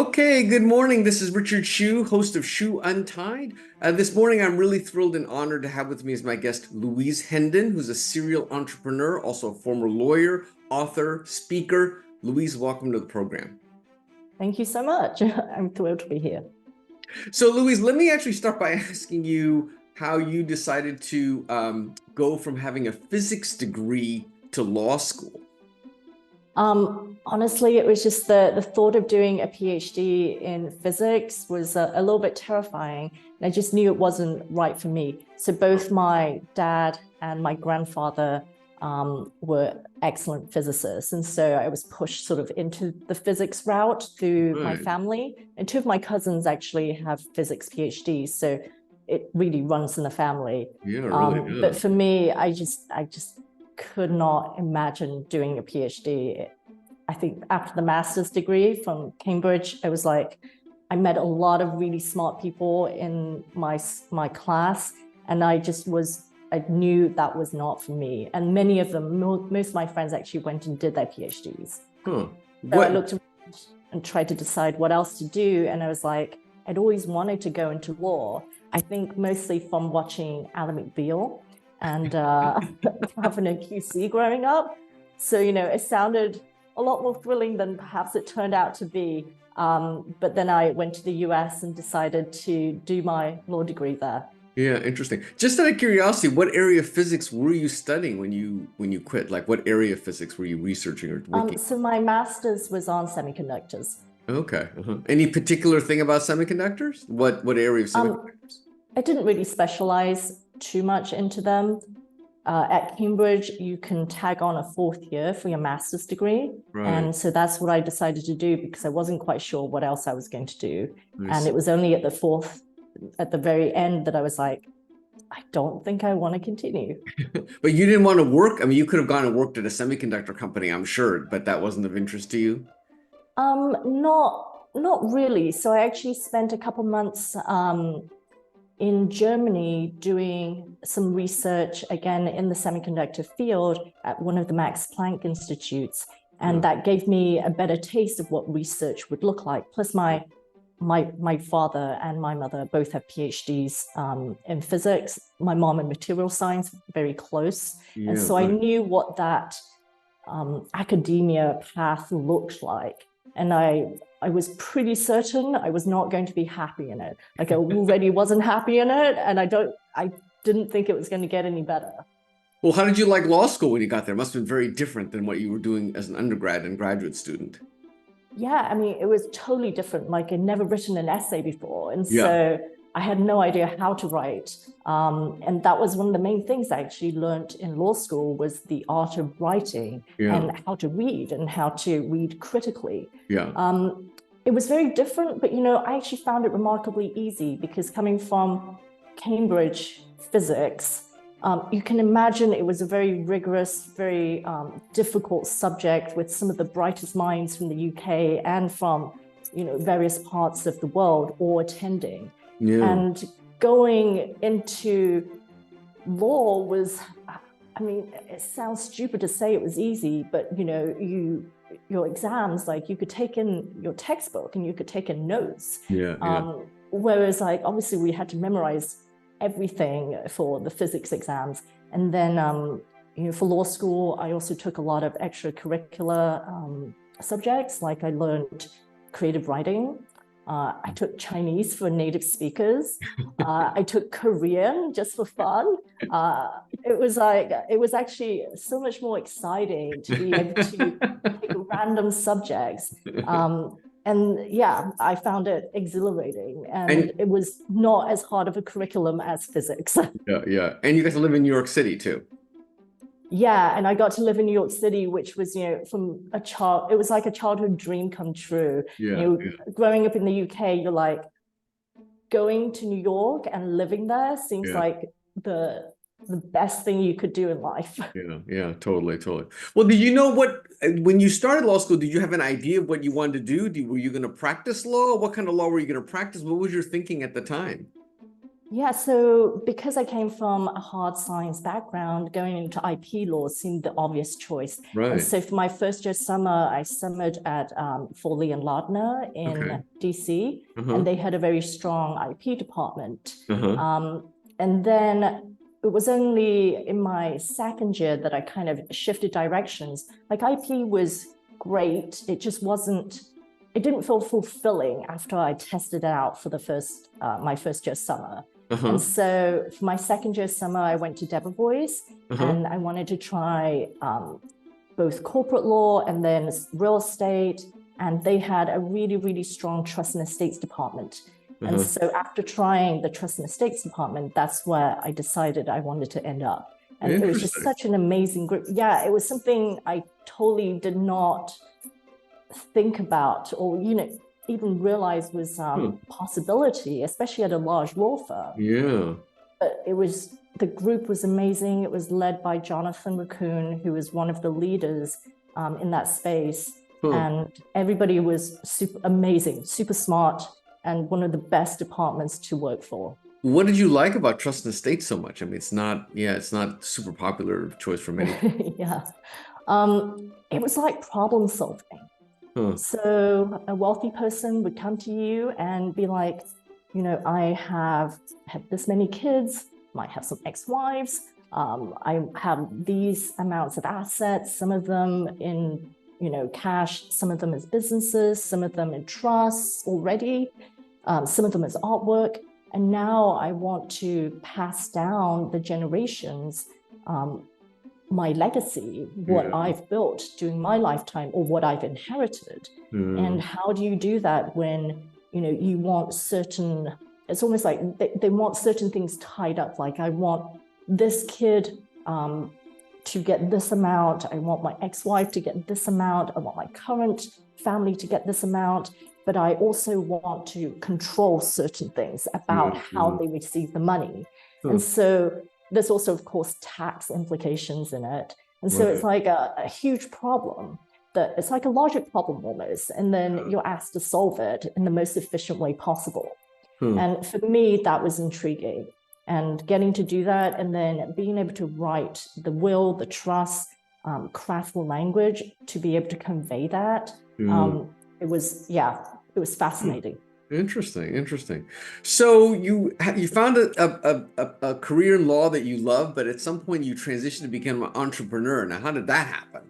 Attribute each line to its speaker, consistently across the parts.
Speaker 1: Okay, good morning. This is Richard Shu, host of Shu Untied. This morning, I'm really thrilled and honored to have with me as my guest Louise Hendon, who's a serial entrepreneur, also a former lawyer, author, speaker. Louise, welcome to the program.
Speaker 2: Thank you so much. I'm thrilled to be here.
Speaker 1: So, Louise, let me actually start by asking you how you decided to go from having a physics degree to law school.
Speaker 2: Honestly, it was just the thought of doing a PhD in physics was a little bit terrifying. And I just knew it wasn't right for me. So both my dad and my grandfather were excellent physicists. And so I was pushed sort of into the physics route through my family. And two of my cousins actually have physics PhDs. So it really runs in the family.
Speaker 1: Yeah, really
Speaker 2: But for me, I just could not imagine doing a PhD. I think after the master's degree from Cambridge, I was like, I met a lot of really smart people in my class, and I knew that was not for me. And many of them, most of my friends actually went and did their PhDs.
Speaker 1: Huh.
Speaker 2: So I looked around and tried to decide what else to do. And I was like, I'd always wanted to go into law. I think mostly from watching Ally McBeal and having a QC growing up. So, it sounded a lot more thrilling than perhaps it turned out to be. But then I went to the US and decided to do my law degree there.
Speaker 1: Yeah, interesting. Just out of curiosity, what area of physics were you studying when you quit? Like, what area of physics were you researching or working?
Speaker 2: So my master's was on semiconductors.
Speaker 1: Okay. Any particular thing about semiconductors? What area of semiconductors?
Speaker 2: I didn't really specialize too much into them. At Cambridge, you can tag on a fourth year for your master's degree.
Speaker 1: Right.
Speaker 2: And so that's what I decided to do because I wasn't quite sure what else I was going to do.
Speaker 1: Nice.
Speaker 2: And it was only at the very end that I was like, I don't think I want to continue.
Speaker 1: But you didn't want to work? I mean, you could have gone and worked at a semiconductor company, I'm sure, but that wasn't of interest to you?
Speaker 2: Not really. So I actually spent a couple months in Germany doing some research, again, in the semiconductor field at one of the Max Planck Institutes. And that gave me a better taste of what research would look like. Plus my father and my mother both have PhDs in physics. My mom in material science, very close.
Speaker 1: Yeah,
Speaker 2: and so I knew what that academia path looked like. And I was pretty certain I was not going to be happy in it. Like I already wasn't happy in it, and I didn't think it was going to get any better.
Speaker 1: Well, how did you like law school when you got there? It must have been very different than what you were doing as an undergrad and graduate student.
Speaker 2: Yeah, I mean, it was totally different. Like I'd never written an essay before. And so I had no idea how to write. And that was one of the main things I actually learned in law school was the art of writing and how to read and how to read critically. It was very different, but I actually found it remarkably easy because coming from Cambridge physics, you can imagine it was a very rigorous, very difficult subject with some of the brightest minds from the UK and from various parts of the world all attending. And going into law was, I mean, it sounds stupid to say it was easy, but your exams, like you could take in your textbook and you could take in notes. Whereas like obviously we had to memorize everything for the physics exams. And then for law school, I also took a lot of extracurricular subjects. Like I learned creative writing. I took Chinese for native speakers. I took Korean just for fun. It was actually so much more exciting to be able to take random subjects. And yeah, I found it exhilarating, and it was not as hard of a curriculum as physics.
Speaker 1: Yeah. And you got to live in New York City too.
Speaker 2: Yeah, and I got to live in New York City, which was, from a child, it was like a childhood dream come true. Growing up in the UK, you're like, going to New York and living there seems like the best thing you could do in life.
Speaker 1: Yeah, totally. Well, did you know when you started law school, did you have an idea of what you wanted to do? Were you going to practice law? What kind of law were you going to practice? What was your thinking at the time?
Speaker 2: Yeah, so because I came from a hard science background, going into IP law seemed the obvious choice. And
Speaker 1: Right.
Speaker 2: so for my first year summer, I summered at Foley and Lardner
Speaker 1: Okay.
Speaker 2: in DC,
Speaker 1: Uh-huh.
Speaker 2: and they had a very strong IP department.
Speaker 1: Uh-huh.
Speaker 2: And then it was only in my second year that I kind of shifted directions. Like IP was great, it just wasn't, it didn't feel fulfilling after I tested it out for the my first year summer. And
Speaker 1: Uh-huh.
Speaker 2: so for my second year summer, I went to Debevoise
Speaker 1: Uh-huh.
Speaker 2: and I wanted to try both corporate law and then real estate. And they had a really, really strong trust and estates department. And
Speaker 1: Uh-huh.
Speaker 2: so after trying the trust and estates department, that's where I decided I wanted to end up. And it was just
Speaker 1: Interesting.
Speaker 2: such an amazing group. Yeah, it was something I totally did not think about or, even realize was
Speaker 1: Huh.
Speaker 2: possibility, especially at a large law firm.
Speaker 1: Yeah.
Speaker 2: But the group was amazing. It was led by Jonathan Raccoon, who was one of the leaders in that space.
Speaker 1: Huh.
Speaker 2: And everybody was super amazing, super smart, and one of the best departments to work for.
Speaker 1: What did you like about Trust and Estate so much? I mean, it's not super popular choice for many people.
Speaker 2: Yeah. It was like problem solving.
Speaker 1: Huh.
Speaker 2: So a wealthy person would come to you and be like, I have had this many kids, might have some ex-wives. I have these amounts of assets, some of them in, cash, some of them as businesses, some of them in trusts already, some of them as artwork. And now I want to pass down the generations my legacy, what
Speaker 1: Yeah.
Speaker 2: I've built during my lifetime or what I've inherited.
Speaker 1: Yeah.
Speaker 2: And how do you do that when, you want certain, it's almost like they want certain things tied up. Like I want this kid to get this amount. I want my ex-wife to get this amount. I want my current family to get this amount. But I also want to control certain things about
Speaker 1: Yeah.
Speaker 2: how
Speaker 1: Yeah.
Speaker 2: they receive the money.
Speaker 1: Huh.
Speaker 2: And so there's also, of course, tax implications in it. And so it's
Speaker 1: Right.
Speaker 2: like a huge problem that it's like a logic problem almost. And then you're asked to solve it in the most efficient way possible.
Speaker 1: Huh.
Speaker 2: And for me, that was intriguing. And getting to do that and then being able to write the will, the trust, craft the language to be able to convey that.
Speaker 1: Yeah.
Speaker 2: It was fascinating.
Speaker 1: Interesting, interesting. So you found a career in law that you love, but at some point you transitioned to become an entrepreneur. Now, how did that happen?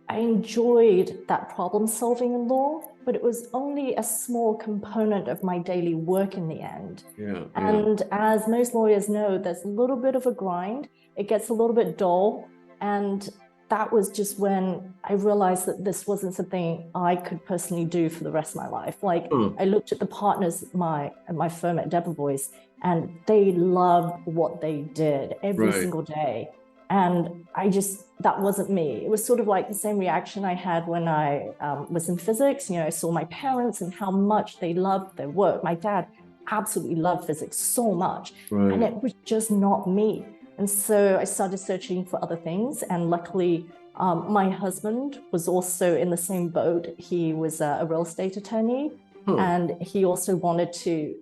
Speaker 2: I enjoyed that problem solving in law, but it was only a small component of my daily work in the end.
Speaker 1: Yeah, yeah.
Speaker 2: And as most lawyers know, there's a little bit of a grind. It gets a little bit dull. And that was just when I realized that this wasn't something I could personally do for the rest of my life. Like I looked at the partners at my firm at Debevoise, and they loved what they did every
Speaker 1: Right.
Speaker 2: single day. And that wasn't me. It was sort of like the same reaction I had when I was in physics. I saw my parents and how much they loved their work. My dad absolutely loved physics so much, and
Speaker 1: Right.
Speaker 2: it was just not me. And so I started searching for other things. And luckily, my husband was also in the same boat. He was a real estate attorney,
Speaker 1: Huh.
Speaker 2: and he also wanted to,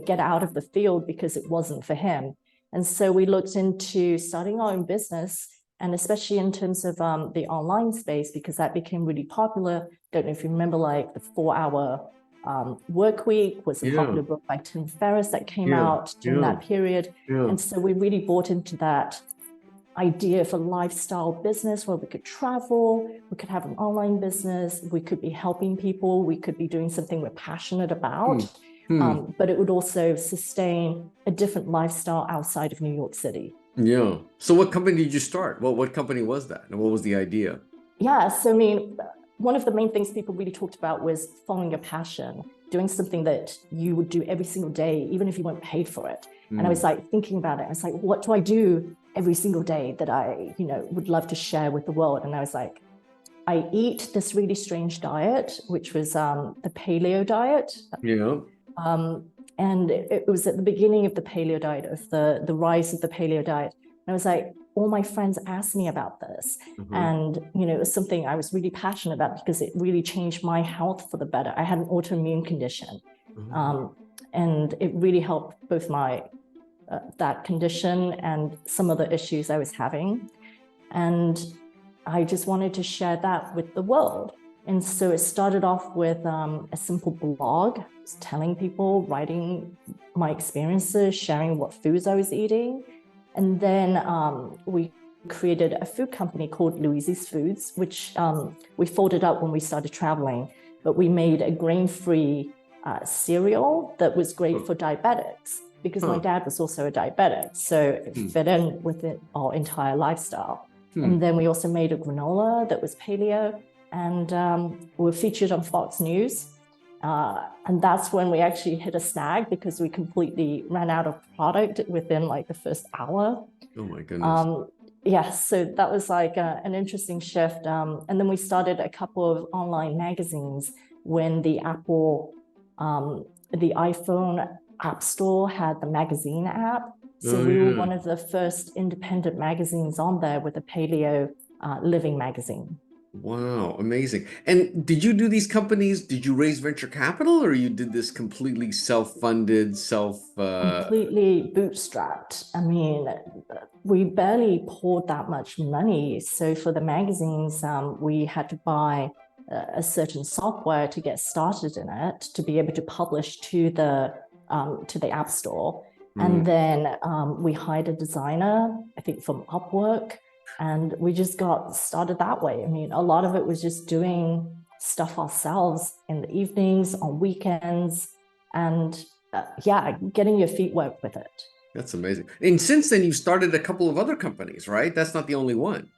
Speaker 2: get out of the field because it wasn't for him. And so we looked into starting our own business, and especially in terms of the online space, because that became really popular. Don't know if you remember, like the 4-hour work week was a
Speaker 1: Yeah.
Speaker 2: popular book by Tim Ferriss that came
Speaker 1: Yeah.
Speaker 2: out during
Speaker 1: Yeah.
Speaker 2: that period.
Speaker 1: Yeah.
Speaker 2: And so we really bought into that idea for lifestyle business where we could travel, we could have an online business, we could be helping people, we could be doing something we're passionate about, but it would also sustain a different lifestyle outside of New York City.
Speaker 1: Yeah. So what company did you start? What company was that? And what was the idea?
Speaker 2: Yeah, so one of the main things people really talked about was following your passion, doing something that you would do every single day, even if you weren't paid for it. And I was like thinking about it. I was like, what do I do every single day that I, would love to share with the world? And I was like, I eat this really strange diet, which was the paleo diet.
Speaker 1: Yeah.
Speaker 2: And it was at the beginning of the paleo diet, of the rise of the paleo diet. And I was like, all my friends asked me about this. And, it was something I was really passionate about because it really changed my health for the better. I had an autoimmune condition. And it really helped both my that condition and some of the issues I was having. And I just wanted to share that with the world. And so it started off with a simple blog, telling people, writing my experiences, sharing what foods I was eating. And then we created a food company called Louise's Foods, which we folded up when we started traveling. But we made a grain-free cereal that was great for diabetics, because my dad was also a diabetic. So it fit in with our entire lifestyle. And then we also made a granola that was paleo, and we were featured on Fox News. And that's when we actually hit a snag, because we completely ran out of product within like the first hour.
Speaker 1: Oh my goodness.
Speaker 2: Yeah, so that was like an interesting shift. And then we started a couple of online magazines when the iPhone App Store had the magazine app. So we were one of the first independent magazines on there with a paleo living magazine.
Speaker 1: Wow, amazing. And did you do these companies? Did you raise venture capital, or you did this completely self-funded,
Speaker 2: Completely bootstrapped. I mean, we barely poured that much money. So for the magazines, we had to buy a certain software to get started in it, to be able to publish to the App Store. And then we hired a designer, I think from Upwork, and we just got started that way. I mean, a lot of it was just doing stuff ourselves in the evenings, on weekends, and getting your feet wet with it.
Speaker 1: That's amazing. And since then, you started a couple of other companies, right? That's not the only one.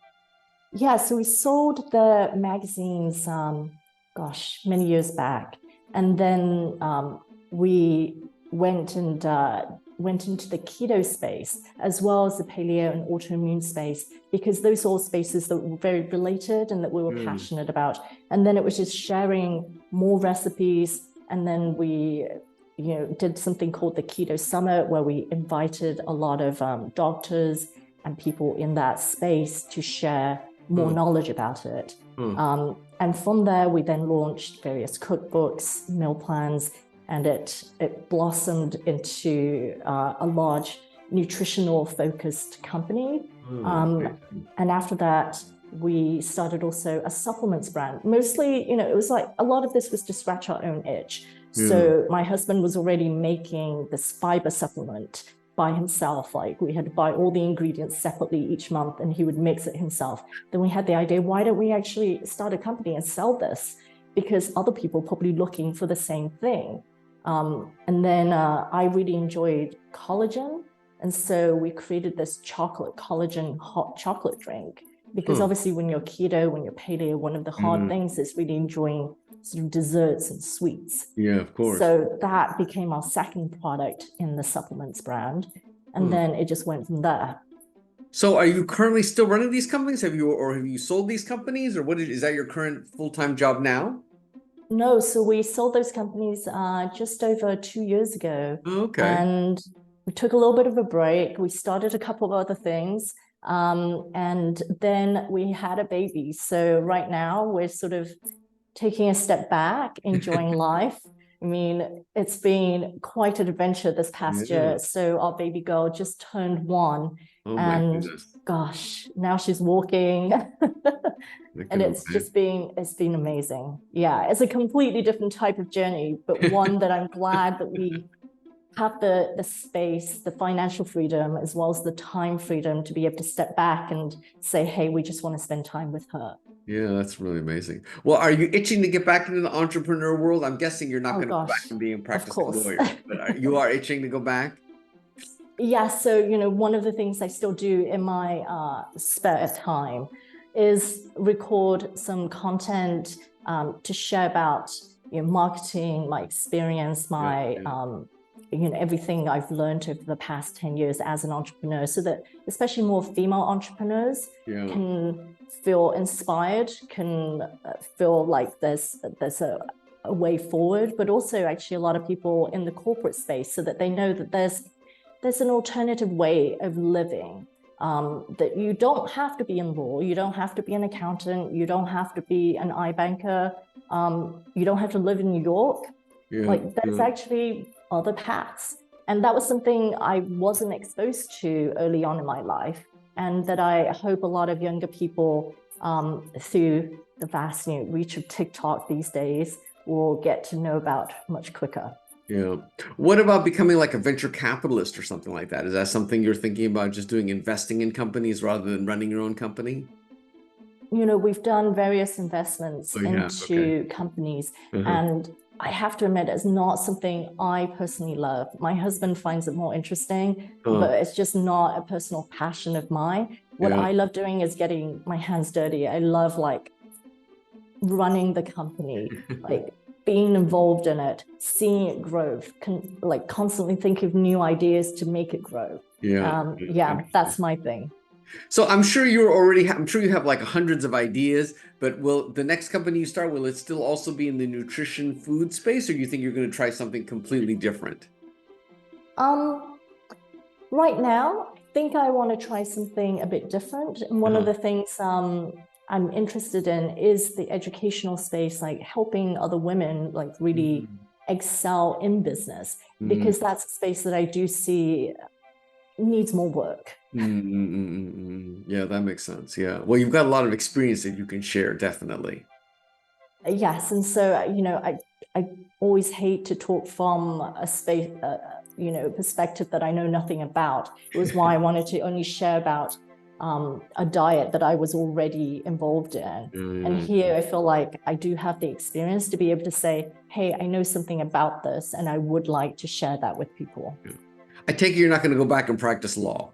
Speaker 2: Yeah, so we sold the magazines, many years back. And then we went into the keto space, as well as the paleo and autoimmune space, because those are all spaces that were very related and that we were passionate about. And then it was just sharing more recipes. And then we did something called the Keto Summit, where we invited a lot of doctors and people in that space to share more knowledge about it. And from there, we then launched various cookbooks, meal plans, and it blossomed into a large nutritional focused company. And after that, we started also a supplements brand. Mostly, it was like a lot of this was to scratch our own itch. So my husband was already making this fiber supplement by himself. Like, we had to buy all the ingredients separately each month, and he would mix it himself. Then we had the idea, why don't we actually start a company and sell this? Because other people are probably looking for the same thing. And then I really enjoyed collagen. And so we created this chocolate collagen hot chocolate drink, because obviously when you're keto, when you're paleo, one of the hard things is really enjoying sort of desserts and sweets.
Speaker 1: Yeah, of course.
Speaker 2: So that became our second product in the supplements brand. And then it just went from there.
Speaker 1: So are you currently still running these companies? Have you sold these companies, or is that your current full-time job now?
Speaker 2: No, so we sold those companies just over 2 years ago.
Speaker 1: Okay.
Speaker 2: And we took a little bit of a break. We started a couple of other things. And then we had a baby. So right now we're sort of taking a step back, enjoying life. I mean, it's been quite an adventure this past year. So our baby girl just turned 1.
Speaker 1: Oh my goodness.
Speaker 2: Gosh, now she's walking. And it's been amazing. Yeah, it's a completely different type of journey, but one that I'm glad that we have the space, the financial freedom, as well as the time freedom to be able to step back and say, hey, we just want to spend time with her.
Speaker 1: Yeah, that's really amazing. Well, are you itching to get back into the entrepreneur world? I'm guessing you're not going to go back and be a practicing lawyer, but you are itching to go back?
Speaker 2: Yeah, so, one of the things I still do in my spare time is record some content to share about marketing, my experience, my everything I've learned over the past 10 years as an entrepreneur, so that especially more female entrepreneurs can feel inspired, can feel like there's a way forward, but also actually a lot of people in the corporate space, so that they know that there's an alternative way of living. That you don't have to be in law, you don't have to be an accountant, you don't have to be an iBanker, you don't have to live in New York. There's actually other paths. And that was something I wasn't exposed to early on in my life, and that I hope a lot of younger people, through the vast reach of TikTok these days, will get to know about much quicker.
Speaker 1: Yeah. What about becoming like a venture capitalist or something like that? Is that something you're thinking about, just doing investing in companies rather than running your own company?
Speaker 2: We've done various investments into companies, and I have to admit, it's not something I personally love. My husband finds it more interesting, but it's just not a personal passion of mine. What I love doing is getting my hands dirty. I love like running the company, like being involved in it, seeing it grow, like constantly think of new ideas to make it grow. That's my thing.
Speaker 1: So I'm sure you have like hundreds of ideas, but will the next company you start, will it still also be in the nutrition food space, or do you think you're going to try something completely different?
Speaker 2: Right now, I think I want to try something a bit different. And one of the things I'm interested in is the educational space, like helping other women like really excel in business, because that's a space that I do see needs more work.
Speaker 1: Yeah, that makes sense. Yeah. Well, you've got a lot of experience that you can share, definitely.
Speaker 2: Yes. And so, I always hate to talk from a space, perspective that I know nothing about. It was why I wanted to only share about a diet that I was already involved in. And here I feel like I do have the experience to be able to say, hey, I know something about this, and I would like to share that with people.
Speaker 1: I take it you're not going to go back and practice law.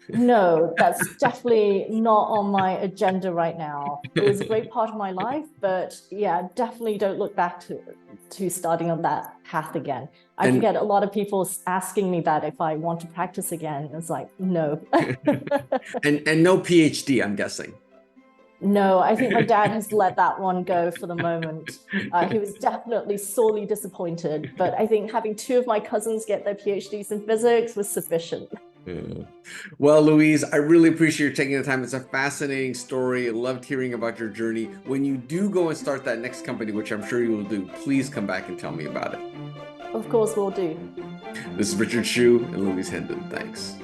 Speaker 2: No, that's definitely not on my agenda right now. It was a great part of my life, but yeah, definitely don't look back to starting on that path again. I get a lot of people asking me that if I want to practice again. It's like, no.
Speaker 1: and no PhD, I'm guessing.
Speaker 2: No, I think my dad has let that one go for the moment. He was definitely sorely disappointed, but I think having two of my cousins get their PhDs in physics was sufficient.
Speaker 1: Well, Louise, I really appreciate you taking the time. It's a fascinating story. I loved hearing about your journey. When you do go and start that next company, which I'm sure you will do, please come back and tell me about it.
Speaker 2: Of course, we'll do.
Speaker 1: This is Richard Hsu and Louise Hendon. Thanks.